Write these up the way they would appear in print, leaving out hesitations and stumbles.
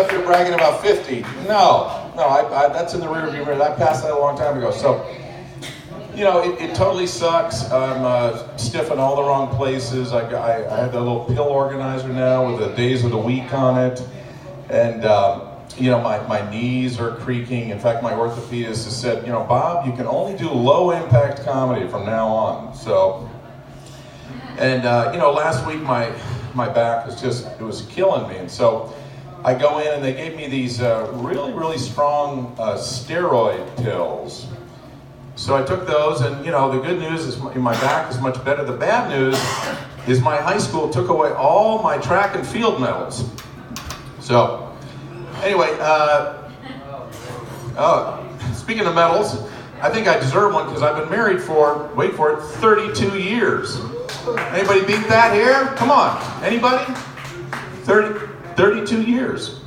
up here bragging about 50. No, that's in the rearview mirror. I passed that a long time ago. So, you know, it totally sucks. I'm stiff in all the wrong places. I have that little pill organizer now with the days of the week on it. And, you know, my knees are creaking. In fact, my orthopedist has said, you know, Bob, you can only do low impact comedy from now on. So, and, you know, last week my back was it was killing me. And so I go in and they gave me these really, really strong steroid pills. So I took those, and you know, the good news is my back is much better. The bad news is my high school took away all my track and field medals. So anyway, speaking of medals, I think I deserve one because I've been married for, wait for it, 32 years. Anybody beat that here? Come on, anybody? 32 years.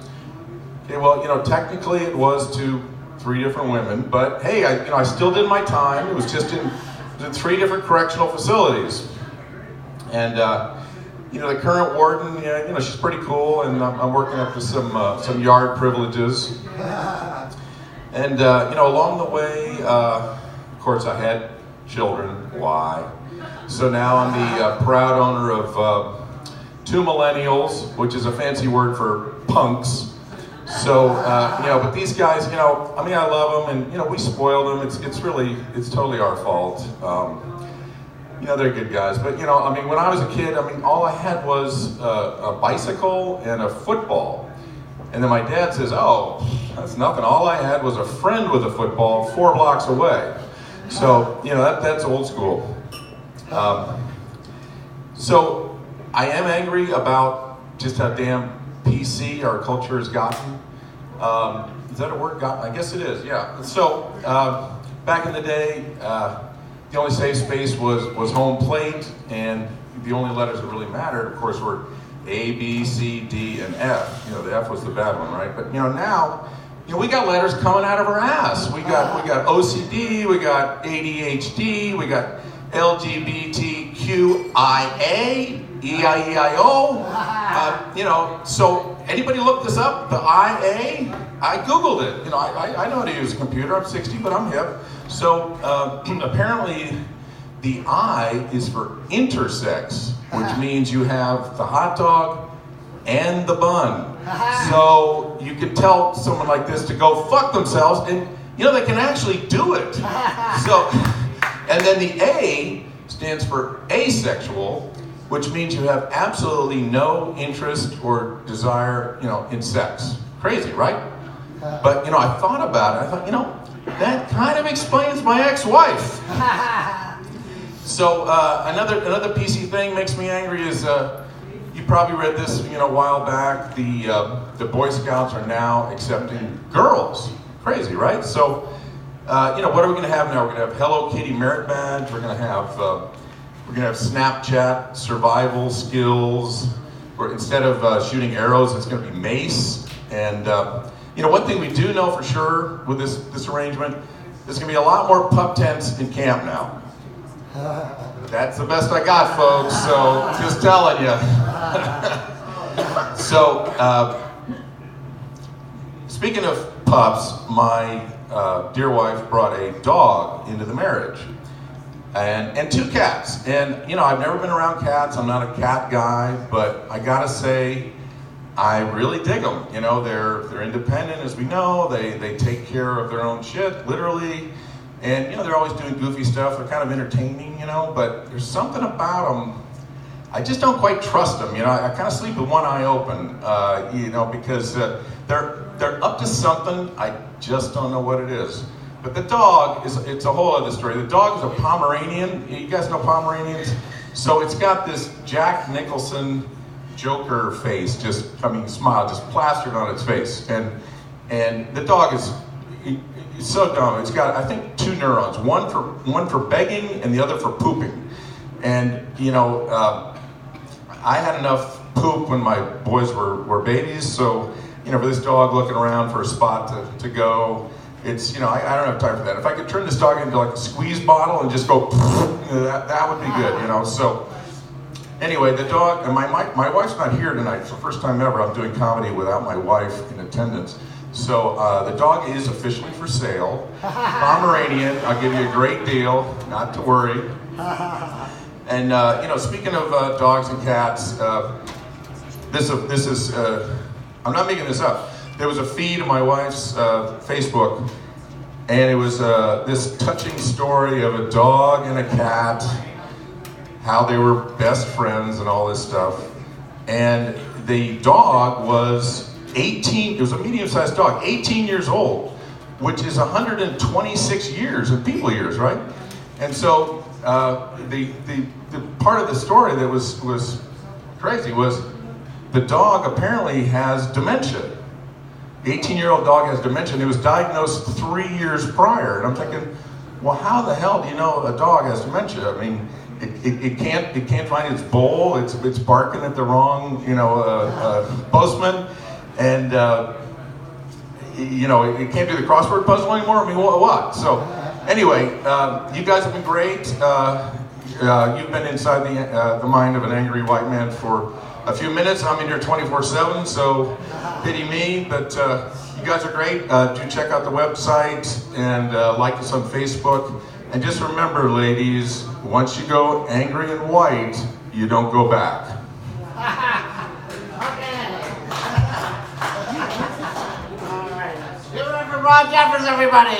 Okay, well, you know, technically it was to 3 different women, but hey, I still did my time. It was just in 3 different correctional facilities. And you know, the current warden, you know, she's pretty cool, and I'm working up to some yard privileges. And you know, along the way, of course, I had children. Why? So now I'm the proud owner of 2 millennials, which is a fancy word for punks. So, you know, but these guys, you know, I mean, I love them, and, you know, we spoil them. It's totally our fault. You know, they're good guys. But, you know, I mean, when I was a kid, I mean, all I had was a bicycle and a football. And then my dad says, oh, that's nothing. All I had was a friend with a football 4 blocks away. So, you know, that's old school. So I am angry about just how damn PC our culture has gotten. Is that a word? I guess it is, yeah. So back in the day, the only safe space was home plate, and the only letters that really mattered, of course, were A, B, C, D, and F. You know, the F was the bad one, right? But you know, now, you know, we got letters coming out of our ass. We got OCD, we got ADHD, we got LGBTQIA, EIEIO. You know, so anybody look this up? The IA? I Googled it. You know, I know how to use a computer. I'm 60, but I'm hip. So apparently the I is for intersex, which means you have the hot dog and the bun. So you can tell someone like this to go fuck themselves, and you know, they can actually do it. So, and then the A stands for asexual, which means you have absolutely no interest or desire, you know, in sex. Crazy, right? But, you know, I thought about it. I thought, you know, that kind of explains my ex-wife. So another PC thing makes me angry is, you probably read this, you know, a while back. The Boy Scouts are now accepting girls. Crazy, right? So, you know, what are we going to have now? We're going to have Hello Kitty merit badge. We're going to have Snapchat survival skills. Where instead of shooting arrows, it's going to be mace. And you know, one thing we do know for sure with this arrangement, there's going to be a lot more pup tents in camp now. That's the best I got, folks. So just telling you. So speaking of pups, my dear wife brought a dog into the marriage. And 2 cats. And, you know, I've never been around cats. I'm not a cat guy, but I gotta say, I really dig them. You know, they're independent, as we know. They take care of their own shit, literally. And, you know, they're always doing goofy stuff. They're kind of entertaining, you know, but there's something about them. I just don't quite trust them. You know, I kind of sleep with one eye open, you know, because they're up to something. I just don't know what it is. But the dog it's a whole other story. The dog is a Pomeranian. You guys know Pomeranians? So it's got this Jack Nicholson Joker face, just, I mean, smile, just plastered on its face. And the dog is it's so dumb. It's got, I think, 2 neurons. One for begging and the other for pooping. And, you know, I had enough poop when my boys were babies. So, you know, for this dog looking around for a spot to go, it's, you know, I don't have time for that. If I could turn this dog into like a squeeze bottle and just go, that would be good, you know. So Anyway, the dog, and my wife's not here tonight. It's the first time ever I'm doing comedy without my wife in attendance. So the dog is officially for sale. Pomeranian, I'll give you a great deal, not to worry. And you know, speaking of dogs and cats, this is I'm not making this up. There was a feed of my wife's Facebook, and it was this touching story of a dog and a cat, how they were best friends and all this stuff. And the dog was 18, it was a medium-sized dog, 18 years old, which is 126 years in people years, right? And so the part of the story that was crazy was the dog apparently has dementia. The 18-year-old dog has dementia, and it was diagnosed 3 years prior. And I'm thinking, well, how the hell do you know a dog has dementia? I mean, it can't find its bowl. It's barking at the wrong, you know, postman, and you know, it can't do the crossword puzzle anymore. I mean, what? So, anyway, you guys have been great. You've been inside the mind of an angry white man for a few minutes. I'm in here 24/7, so pity me. But you guys are great. Do check out the website and like us on Facebook. And just remember, ladies, once you go angry and white, you don't go back. Give it up for Ron Jeffers, everybody.